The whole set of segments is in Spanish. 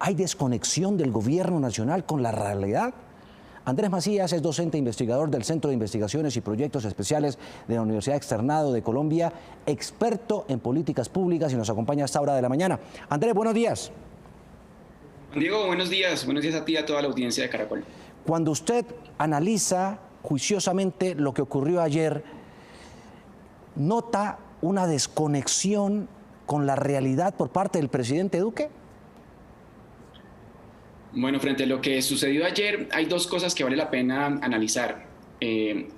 ¿Hay desconexión del gobierno nacional con la realidad? Andrés Macías es docente e investigador del Centro de Investigaciones y Proyectos Especiales de la Universidad Externado de Colombia, experto en políticas públicas y nos acompaña a esta hora de la mañana. Andrés, buenos días. Diego, buenos días a ti y a toda la audiencia de Caracol. Cuando usted analiza juiciosamente lo que ocurrió ayer, ¿nota una desconexión con la realidad por parte del presidente Duque? Bueno, frente a lo que sucedió ayer, hay dos cosas que vale la pena analizar.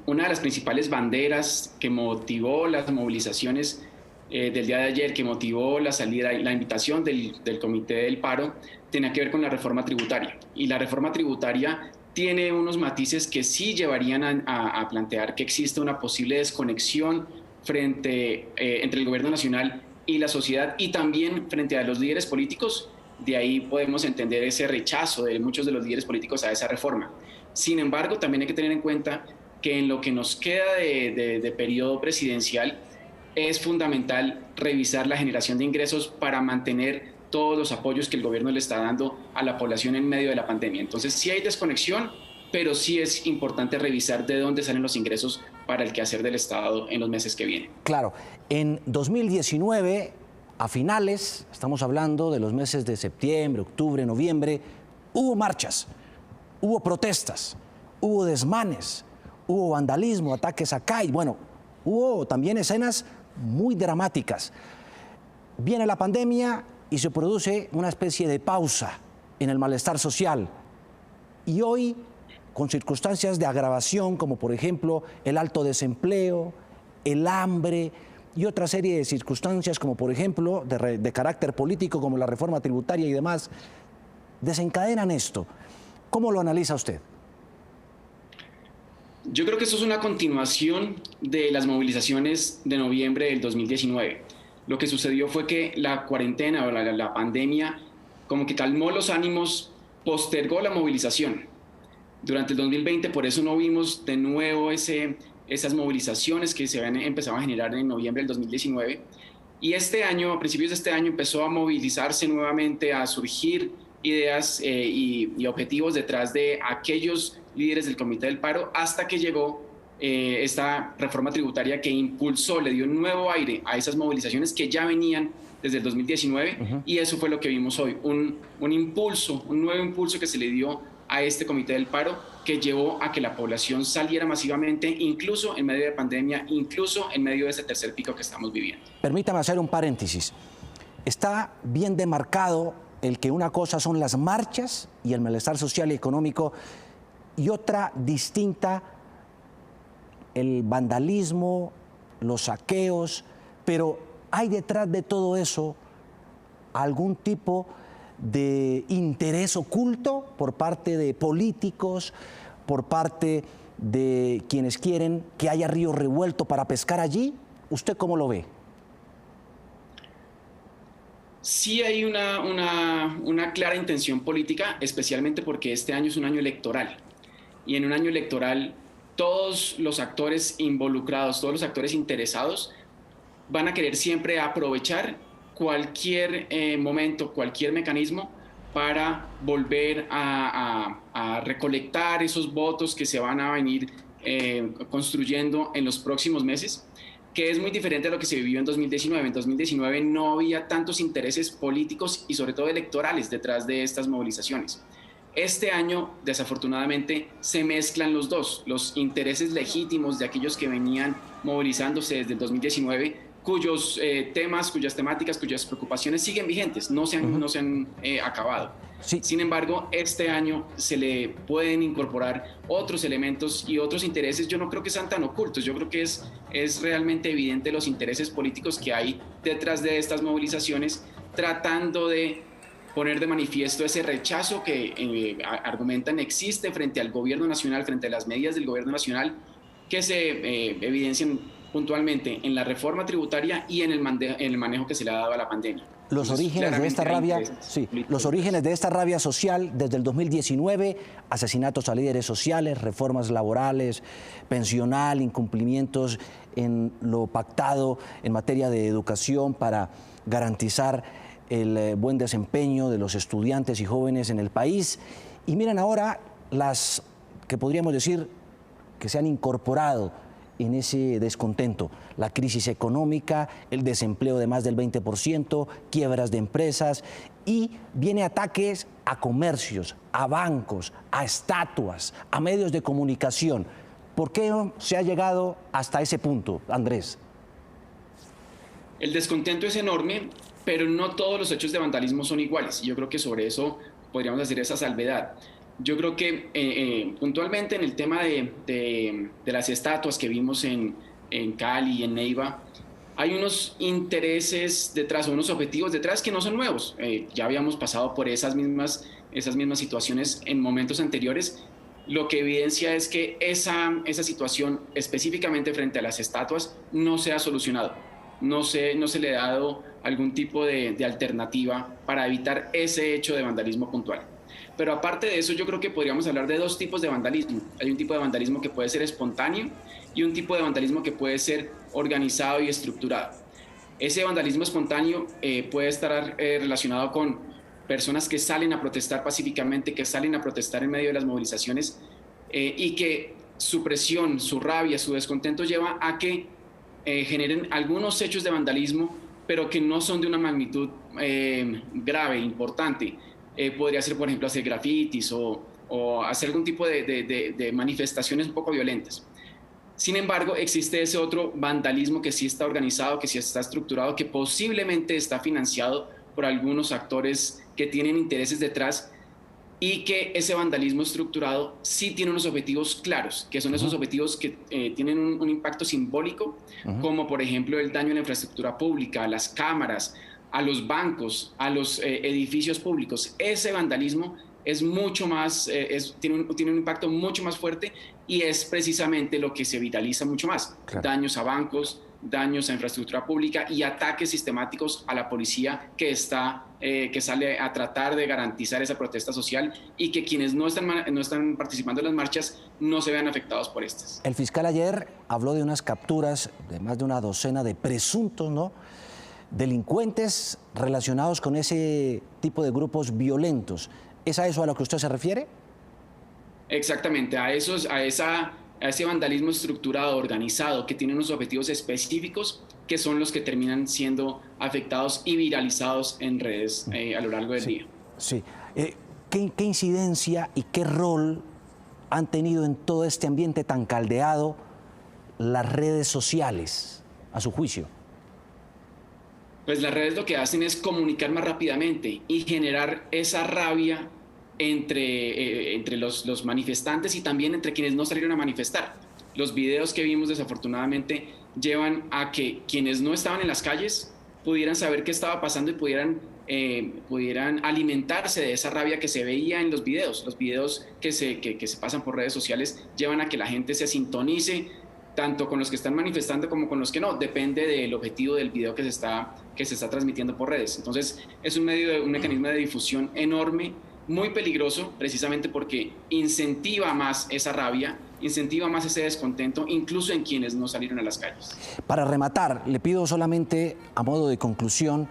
Una de las principales banderas que motivó las movilizaciones del día de ayer, que motivó la salida y la invitación del Comité del Paro, tenía que ver con la reforma tributaria. Y la reforma tributaria tiene unos matices que sí llevarían a plantear que existe una posible desconexión entre el gobierno nacional y la sociedad, y también frente a los líderes políticos. De ahí podemos entender ese rechazo de muchos de los líderes políticos a esa reforma. Sin embargo, también hay que tener en cuenta que en lo que nos queda de periodo presidencial es fundamental revisar la generación de ingresos para mantener todos los apoyos que el gobierno le está dando a la población en medio de la pandemia. Entonces sí hay desconexión, pero sí es importante revisar de dónde salen los ingresos para el quehacer del Estado en los meses que vienen. Claro, en 2019, a finales, estamos hablando de los meses de septiembre, octubre, noviembre, hubo marchas, hubo protestas, hubo desmanes, hubo vandalismo, ataques a CAI, bueno, hubo también escenas muy dramáticas. Viene la pandemia y se produce una especie de pausa en el malestar social. Y hoy, con circunstancias de agravación, como por ejemplo el alto desempleo, el hambre y otra serie de circunstancias, como por ejemplo de carácter político, como la reforma tributaria y demás, desencadenan esto. ¿Cómo lo analiza usted? Yo creo que esto es una continuación de las movilizaciones de noviembre del 2019. Lo que sucedió fue que la cuarentena o la pandemia como que calmó los ánimos, postergó la movilización. Durante el 2020 por eso no vimos de nuevo esas movilizaciones que se habían empezado a generar en noviembre del 2019. Y este año, a principios de este año, empezó a movilizarse nuevamente, a surgir ideas y objetivos detrás de aquellos líderes del Comité del Paro, hasta que llegó esta reforma tributaria que impulsó, le dio un nuevo aire a esas movilizaciones que ya venían desde el 2019, y eso fue lo que vimos hoy, un nuevo impulso que se le dio a este Comité del Paro, que llevó a que la población saliera masivamente, incluso en medio de pandemia, incluso en medio de ese tercer pico que estamos viviendo. Permítame hacer un paréntesis. Está bien demarcado el que una cosa son las marchas y el malestar social y económico, y otra distinta el vandalismo, los saqueos, pero ¿hay detrás de todo eso algún tipo de interés oculto por parte de políticos, por parte de quienes quieren que haya río revuelto para pescar allí? ¿Usted cómo lo ve? Sí hay una clara intención política, especialmente porque este año es un año electoral. Y en un año electoral todos los actores involucrados, todos los actores interesados van a querer siempre aprovechar cualquier momento, cualquier mecanismo para volver a recolectar esos votos que se van a venir construyendo en los próximos meses, que es muy diferente a lo que se vivió en 2019. En 2019 no había tantos intereses políticos y sobre todo electorales detrás de estas movilizaciones. Este año, desafortunadamente, se mezclan los dos, los intereses legítimos de aquellos que venían movilizándose desde el 2019, cuyos temas, cuyas temáticas, cuyas preocupaciones siguen vigentes, no se han acabado. Sí. Sin embargo, este año se le pueden incorporar otros elementos y otros intereses. Yo no creo que sean tan ocultos, yo creo que es realmente evidente los intereses políticos que hay detrás de estas movilizaciones, tratando de poner de manifiesto ese rechazo que argumentan existe frente al gobierno nacional, frente a las medidas del gobierno nacional, que se evidencian puntualmente en la reforma tributaria y en el manejo que se le ha dado a la pandemia. Los orígenes de esta rabia, los orígenes de esta rabia social desde el 2019, asesinatos a líderes sociales, reformas laborales, pensional, incumplimientos en lo pactado en materia de educación para garantizar el buen desempeño de los estudiantes y jóvenes en el país. Y miren ahora las que podríamos decir que se han incorporado en ese descontento: la crisis económica, el desempleo de más del 20%, quiebras de empresas, y viene ataques a comercios, a bancos, a estatuas, a medios de comunicación. ¿Por qué se ha llegado hasta ese punto, Andrés? El descontento es enorme, pero no todos los hechos de vandalismo son iguales. Yo creo que sobre eso podríamos hacer esa salvedad. Yo creo que puntualmente en el tema de las estatuas que vimos en Cali y en Neiva, hay unos intereses detrás, unos objetivos detrás que no son nuevos. Ya habíamos pasado por esas mismas situaciones en momentos anteriores. Lo que evidencia es que esa situación específicamente frente a las estatuas no se ha solucionado. No se le ha dado algún tipo de alternativa para evitar ese hecho de vandalismo puntual. Pero aparte de eso, yo creo que podríamos hablar de dos tipos de vandalismo. Hay un tipo de vandalismo que puede ser espontáneo y un tipo de vandalismo que puede ser organizado y estructurado. Ese vandalismo espontáneo puede estar relacionado con personas que salen a protestar pacíficamente, que salen a protestar en medio de las movilizaciones y que su presión, su rabia, su descontento lleva a que generen algunos hechos de vandalismo, pero que no son de una magnitud grave, importante. Podría ser, por ejemplo, hacer grafitis o hacer algún tipo de manifestaciones un poco violentas. Sin embargo, existe ese otro vandalismo que sí está organizado, que sí está estructurado, que posiblemente está financiado por algunos actores que tienen intereses detrás, y que ese vandalismo estructurado sí tiene unos objetivos claros, que son esos objetivos que tienen un impacto simbólico, como por ejemplo el daño a la infraestructura pública, a las cámaras, a los bancos, a los edificios públicos. Ese vandalismo es mucho más, tiene un impacto mucho más fuerte, y es precisamente lo que se viraliza mucho más. Claro. Daños a bancos, daños a infraestructura pública y ataques sistemáticos a la policía que sale a tratar de garantizar esa protesta social, y que quienes no están participando en las marchas no se vean afectados por estas. El fiscal ayer habló de unas capturas de más de una docena de presuntos, ¿no?, delincuentes relacionados con ese tipo de grupos violentos. ¿Es a eso a lo que usted se refiere? Exactamente, a ese vandalismo estructurado, organizado, que tiene unos objetivos específicos, que son los que terminan siendo afectados y viralizados en redes a lo largo del día. Sí. ¿Qué incidencia y qué rol han tenido en todo este ambiente tan caldeado las redes sociales, a su juicio? Pues las redes lo que hacen es comunicar más rápidamente y generar esa rabia entre los manifestantes y también entre quienes no salieron a manifestar. Los videos que vimos desafortunadamente llevan a que quienes no estaban en las calles pudieran saber qué estaba pasando y pudieran alimentarse de esa rabia que se veía en los videos. Los videos que se pasan por redes sociales llevan a que la gente se sintonice tanto con los que están manifestando como con los que no. Depende del objetivo del video que se está transmitiendo por redes. Entonces es un mecanismo de difusión enorme, muy peligroso, precisamente porque incentiva más esa rabia, incentiva más ese descontento, incluso en quienes no salieron a las calles. Para rematar, le pido solamente a modo de conclusión,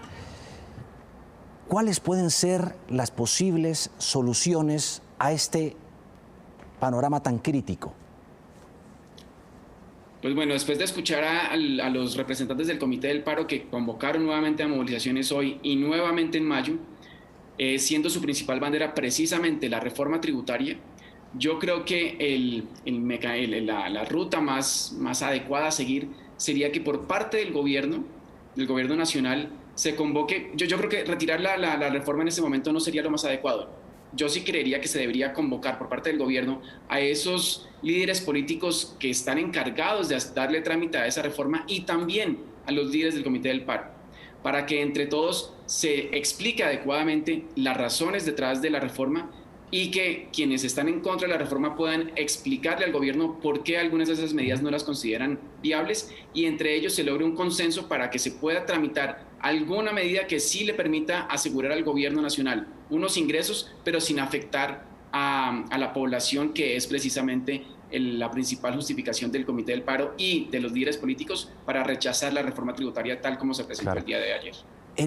¿cuáles pueden ser las posibles soluciones a este panorama tan crítico? Pues bueno, después de escuchar a los representantes del Comité del Paro, que convocaron nuevamente a movilizaciones hoy y nuevamente en mayo, siendo su principal bandera precisamente la reforma tributaria, yo creo que la ruta más adecuada a seguir sería que por parte del gobierno nacional, se convoque. Yo creo que retirar la reforma en este momento no sería lo más adecuado. Yo sí creería que se debería convocar por parte del gobierno a esos líderes políticos que están encargados de darle trámite a esa reforma, y también a los líderes del Comité del Paro, para que entre todos se explique adecuadamente las razones detrás de la reforma, y que quienes están en contra de la reforma puedan explicarle al gobierno por qué algunas de esas medidas no las consideran viables, y entre ellos se logre un consenso para que se pueda tramitar alguna medida que sí le permita asegurar al gobierno nacional unos ingresos, pero sin afectar a la población, que es precisamente la principal justificación del Comité del Paro y de los líderes políticos para rechazar la reforma tributaria tal como se presentó el día de ayer.